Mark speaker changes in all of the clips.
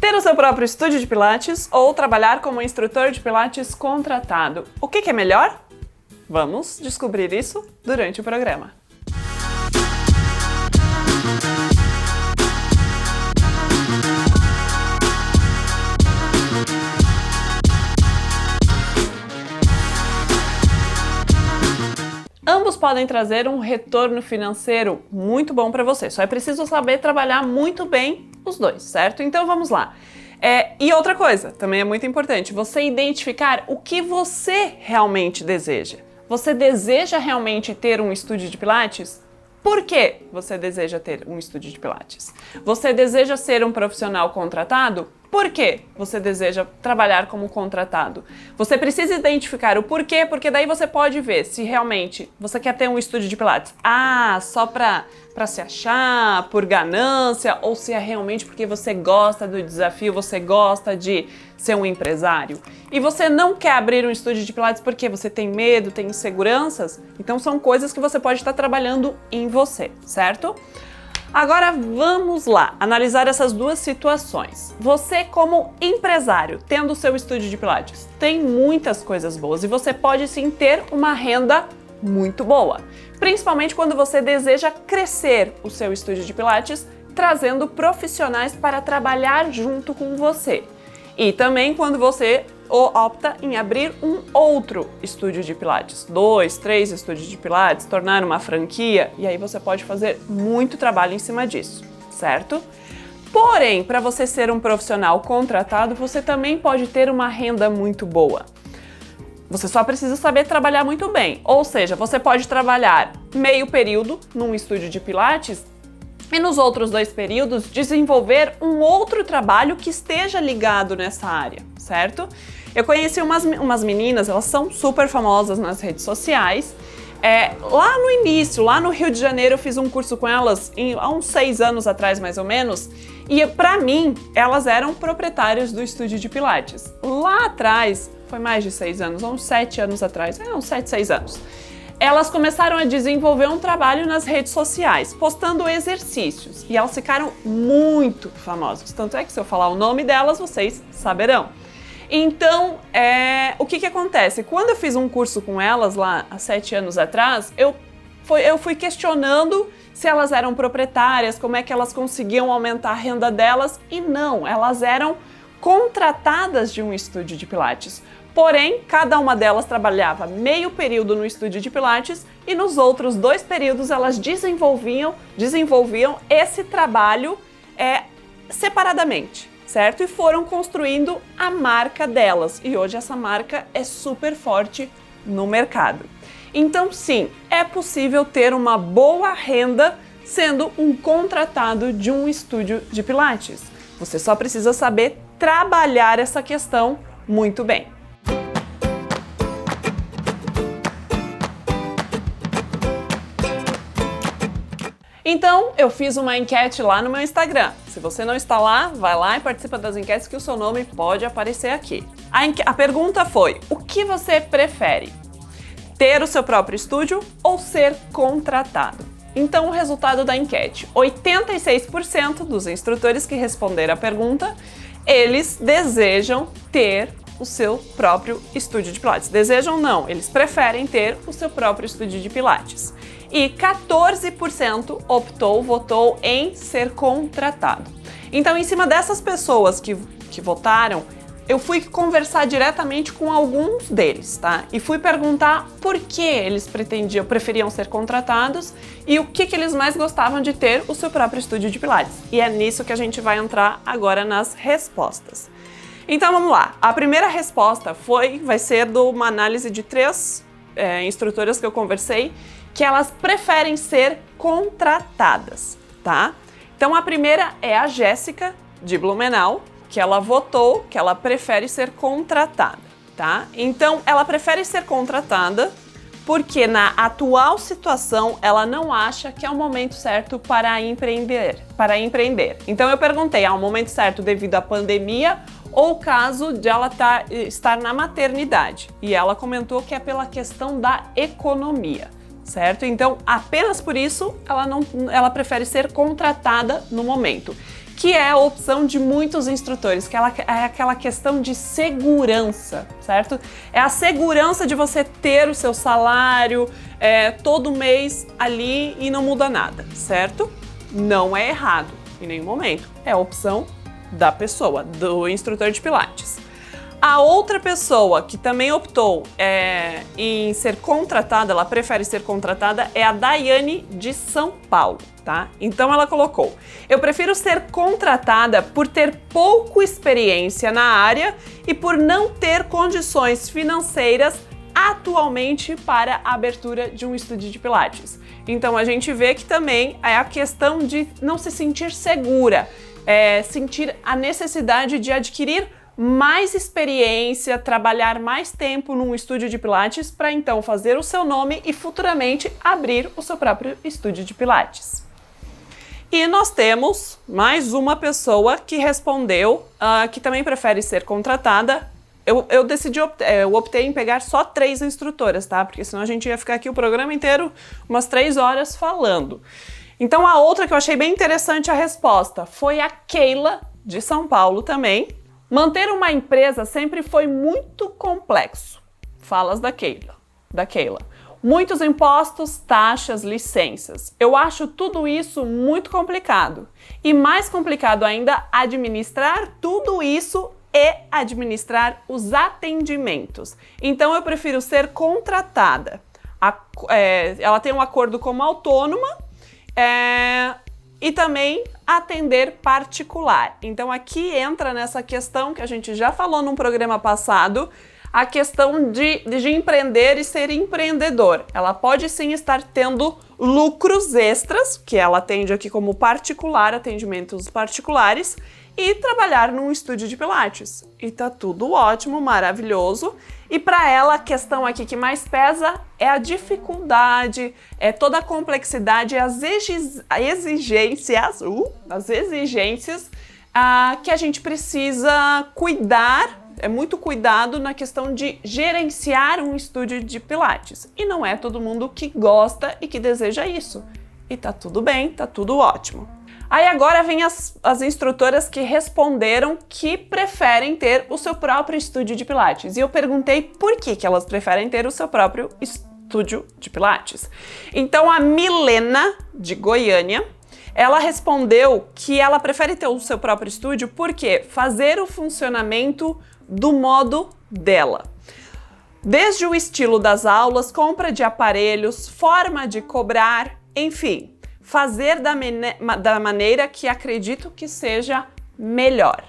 Speaker 1: Ter o seu próprio estúdio de Pilates ou trabalhar como instrutor de Pilates contratado? O que é melhor? Vamos descobrir isso durante o programa. Ambos podem trazer um retorno financeiro muito bom para você, só é preciso saber trabalhar muito bem os dois, certo? Então vamos lá. E outra coisa, também é muito importante, você identificar o que você realmente deseja. Você deseja realmente ter um estúdio de Pilates? Por que você deseja ter um estúdio de Pilates? Você deseja ser um profissional contratado? Por que você deseja trabalhar como contratado? Você precisa identificar o porquê, porque daí você pode ver se realmente você quer ter um estúdio de Pilates. Só para se achar, por ganância, ou se é realmente porque você gosta do desafio, você gosta de ser um empresário. E você não quer abrir um estúdio de Pilates porque você tem medo, tem inseguranças. Então são coisas que você pode estar trabalhando em você, certo? Agora vamos lá, analisar essas duas situações. Você como empresário, tendo o seu estúdio de Pilates, tem muitas coisas boas e você pode sim ter uma renda muito boa. Principalmente quando você deseja crescer o seu estúdio de Pilates, trazendo profissionais para trabalhar junto com você. E também quando você opta em abrir um outro estúdio de Pilates, 2, 3 estúdios de Pilates, tornar uma franquia, e aí você pode fazer muito trabalho em cima disso, certo? Porém, para você ser um profissional contratado, você também pode ter uma renda muito boa. Você só precisa saber trabalhar muito bem, ou seja, você pode trabalhar meio período num estúdio de Pilates e nos outros 2 períodos desenvolver um outro trabalho que esteja ligado nessa área, certo? Eu conheci umas meninas, elas são super famosas nas redes sociais. Lá no início, lá no Rio de Janeiro, eu fiz um curso com elas há uns 6 anos atrás, mais ou menos. E pra mim, elas eram proprietárias do estúdio de Pilates. Lá atrás, foi mais de 6 anos, uns 7 anos atrás, uns 7, 6 anos. Elas começaram a desenvolver um trabalho nas redes sociais, postando exercícios. E elas ficaram muito famosas. Tanto é que se eu falar o nome delas, vocês saberão. Então, o que acontece? Quando eu fiz um curso com elas lá há 7 anos atrás, eu fui questionando se elas eram proprietárias, como é que elas conseguiam aumentar a renda delas, e não, elas eram contratadas de um estúdio de Pilates. Porém, cada uma delas trabalhava meio período no estúdio de Pilates e nos outros 2 períodos elas desenvolviam esse trabalho separadamente, certo? E foram construindo a marca delas. E hoje essa marca é super forte no mercado. Então sim, é possível ter uma boa renda sendo um contratado de um estúdio de Pilates. Você só precisa saber trabalhar essa questão muito bem. Então, eu fiz uma enquete lá no meu Instagram. Se você não está lá, vai lá e participa das enquetes que o seu nome pode aparecer aqui. A pergunta foi: o que você prefere? Ter o seu próprio estúdio ou ser contratado? Então, o resultado da enquete: 86% dos instrutores que responderam a pergunta, eles desejam ter o seu próprio estúdio de Pilates. Desejam não, eles preferem ter o seu próprio estúdio de Pilates. E 14% votou em ser contratado. Então, em cima dessas pessoas que votaram, eu fui conversar diretamente com alguns deles, tá? E fui perguntar por que eles preferiam ser contratados e o que eles mais gostavam de ter o seu próprio estúdio de Pilates. E é nisso que a gente vai entrar agora nas respostas. Então, vamos lá. A primeira resposta vai ser de uma análise de 3 instrutoras que eu conversei, que elas preferem ser contratadas, tá? Então a primeira é a Jéssica de Blumenau, que ela votou que ela prefere ser contratada, tá? Então ela prefere ser contratada porque na atual situação ela não acha que é o momento certo para empreender. Então eu perguntei, é o momento certo devido à pandemia ou caso de ela estar na maternidade? E ela comentou que é pela questão da economia. Certo? Então, apenas por isso, ela prefere ser contratada no momento. que é a opção de muitos instrutores, que ela é aquela questão de segurança, certo? É a segurança de você ter o seu salário todo mês ali e não muda nada, certo? Não é errado em nenhum momento, é a opção da pessoa, do instrutor de Pilates. A outra pessoa que também optou em ser contratada, ela prefere ser contratada, é a Daiane de São Paulo, tá? Então ela colocou: eu prefiro ser contratada por ter pouca experiência na área e por não ter condições financeiras atualmente para a abertura de um estúdio de Pilates. Então a gente vê que também é a questão de não se sentir segura, sentir a necessidade de adquirir mais experiência, trabalhar mais tempo num estúdio de Pilates para então fazer o seu nome e futuramente abrir o seu próprio estúdio de Pilates. E nós temos mais uma pessoa que respondeu que também prefere ser contratada. Eu optei em pegar só 3 instrutoras, tá? Porque senão a gente ia ficar aqui o programa inteiro, umas 3 horas falando. Então a outra que eu achei bem interessante a resposta foi a Keila, de São Paulo também. Manter uma empresa sempre foi muito complexo. Falas da Keila. Muitos impostos, taxas, licenças. Eu acho tudo isso muito complicado. E mais complicado ainda, administrar tudo isso e administrar os atendimentos. Então eu prefiro ser contratada. Ela tem um acordo como autônoma e também atender particular. Então aqui entra nessa questão que a gente já falou num programa passado, a questão de empreender e ser empreendedor. Ela pode sim estar tendo lucros extras, que ela atende aqui como particular, atendimentos particulares, e trabalhar num estúdio de Pilates. E tá tudo ótimo, maravilhoso. E para ela, a questão aqui que mais pesa é a dificuldade, é toda a complexidade, as exigências que a gente precisa cuidar, muito cuidado na questão de gerenciar um estúdio de Pilates. E não é todo mundo que gosta e que deseja isso. E tá tudo bem, tá tudo ótimo. Aí agora vem as instrutoras que responderam que preferem ter o seu próprio estúdio de Pilates. E eu perguntei por que elas preferem ter o seu próprio estúdio de Pilates. Então a Milena, de Goiânia, ela respondeu que ela prefere ter o seu próprio estúdio porque fazer o funcionamento do modo dela. Desde o estilo das aulas, compra de aparelhos, forma de cobrar, enfim, fazer da maneira que acredito que seja melhor.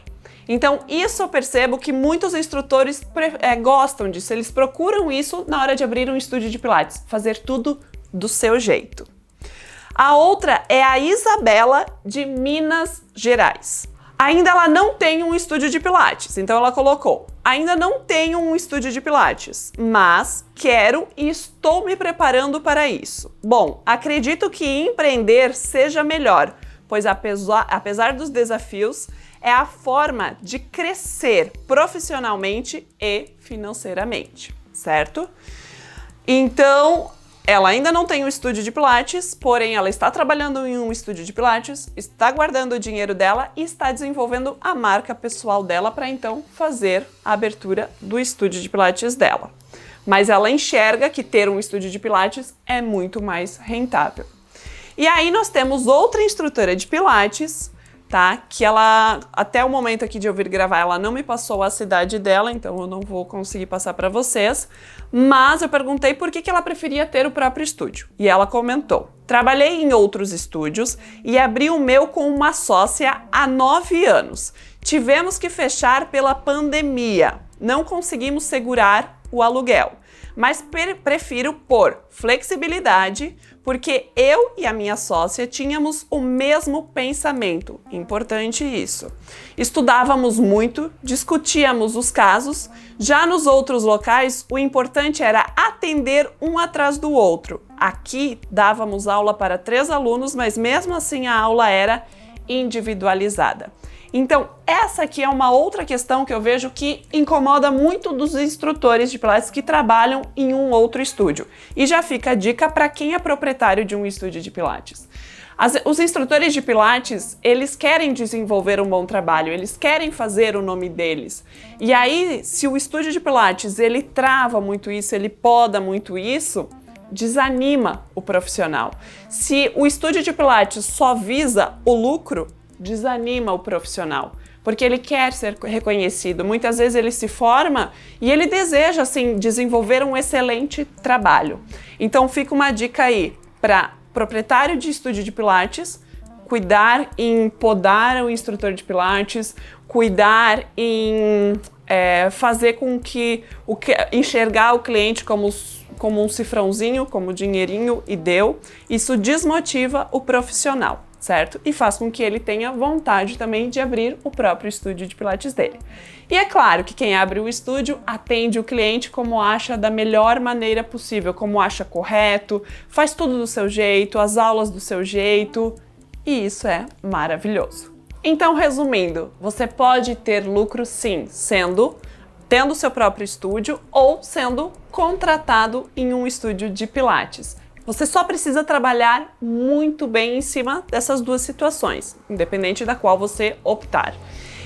Speaker 1: Então, isso eu percebo que muitos instrutores gostam disso, eles procuram isso na hora de abrir um estúdio de Pilates, fazer tudo do seu jeito. A outra é a Isabela, de Minas Gerais. Ainda ela não tem um estúdio de Pilates, então ela colocou: ainda não tenho um estúdio de Pilates, mas quero e estou me preparando para isso. Bom, acredito que empreender seja melhor, pois apesar dos desafios, é a forma de crescer profissionalmente e financeiramente, certo? Então, ela ainda não tem um estúdio de Pilates, porém ela está trabalhando em um estúdio de Pilates, está guardando o dinheiro dela e está desenvolvendo a marca pessoal dela para então fazer a abertura do estúdio de Pilates dela. Mas ela enxerga que ter um estúdio de Pilates é muito mais rentável. E aí nós temos outra instrutora de Pilates, tá? Que ela, até o momento aqui de eu vir gravar, ela não me passou a cidade dela, então eu não vou conseguir passar para vocês. Mas eu perguntei por que ela preferia ter o próprio estúdio. E ela comentou: trabalhei em outros estúdios e abri o meu com uma sócia há 9 anos. Tivemos que fechar pela pandemia. Não conseguimos segurar o aluguel. Mas prefiro por flexibilidade, porque eu e a minha sócia tínhamos o mesmo pensamento. Importante isso. Estudávamos muito, discutíamos os casos. Já nos outros locais, o importante era atender um atrás do outro. Aqui, dávamos aula para 3 alunos, mas mesmo assim a aula era individualizada. Então, essa aqui é uma outra questão que eu vejo que incomoda muito dos instrutores de Pilates que trabalham em um outro estúdio. E já fica a dica para quem é proprietário de um estúdio de Pilates. Os instrutores de Pilates, eles querem desenvolver um bom trabalho, eles querem fazer o nome deles. E aí, se o estúdio de Pilates, ele trava muito isso, ele poda muito isso, desanima o profissional. Se o estúdio de Pilates só visa o lucro, desanima o profissional, porque ele quer ser reconhecido. Muitas vezes ele se forma e ele deseja, assim, desenvolver um excelente trabalho. Então fica uma dica aí para proprietário de estúdio de Pilates, cuidar em podar o instrutor de Pilates, cuidar em fazer com que enxergar o cliente como um cifrãozinho, como dinheirinho e deu. Isso desmotiva o profissional, certo? E faz com que ele tenha vontade também de abrir o próprio estúdio de Pilates dele. E é claro que quem abre o estúdio atende o cliente como acha da melhor maneira possível, como acha correto, faz tudo do seu jeito, as aulas do seu jeito, e isso é maravilhoso. Então, resumindo, você pode ter lucro sim, tendo seu próprio estúdio ou sendo contratado em um estúdio de Pilates. Você só precisa trabalhar muito bem em cima dessas duas situações, independente da qual você optar.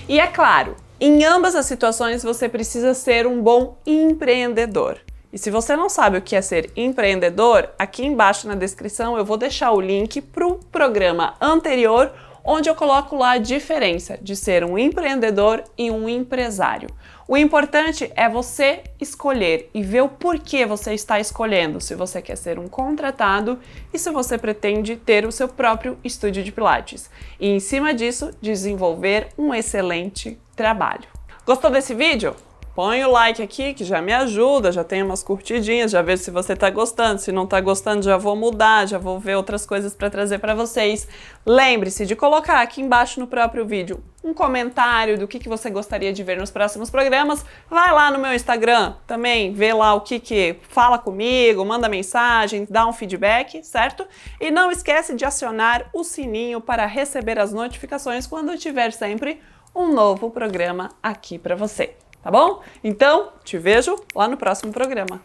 Speaker 1: E é claro, em ambas as situações você precisa ser um bom empreendedor. E se você não sabe o que é ser empreendedor, aqui embaixo na descrição eu vou deixar o link para o programa anterior, onde eu coloco lá a diferença de ser um empreendedor e um empresário. O importante é você escolher e ver o porquê você está escolhendo, se você quer ser um contratado e se você pretende ter o seu próprio estúdio de Pilates. E em cima disso, desenvolver um excelente trabalho. Gostou desse vídeo? Põe o like aqui que já me ajuda, já tem umas curtidinhas, já vejo se você tá gostando, se não tá gostando já vou mudar, já vou ver outras coisas para trazer para vocês. Lembre-se de colocar aqui embaixo no próprio vídeo um comentário do que você gostaria de ver nos próximos programas. Vai lá no meu Instagram também, vê lá o que fala comigo, manda mensagem, dá um feedback, certo? E não esquece de acionar o sininho para receber as notificações quando tiver sempre um novo programa aqui para você. Tá bom? Então, te vejo lá no próximo programa.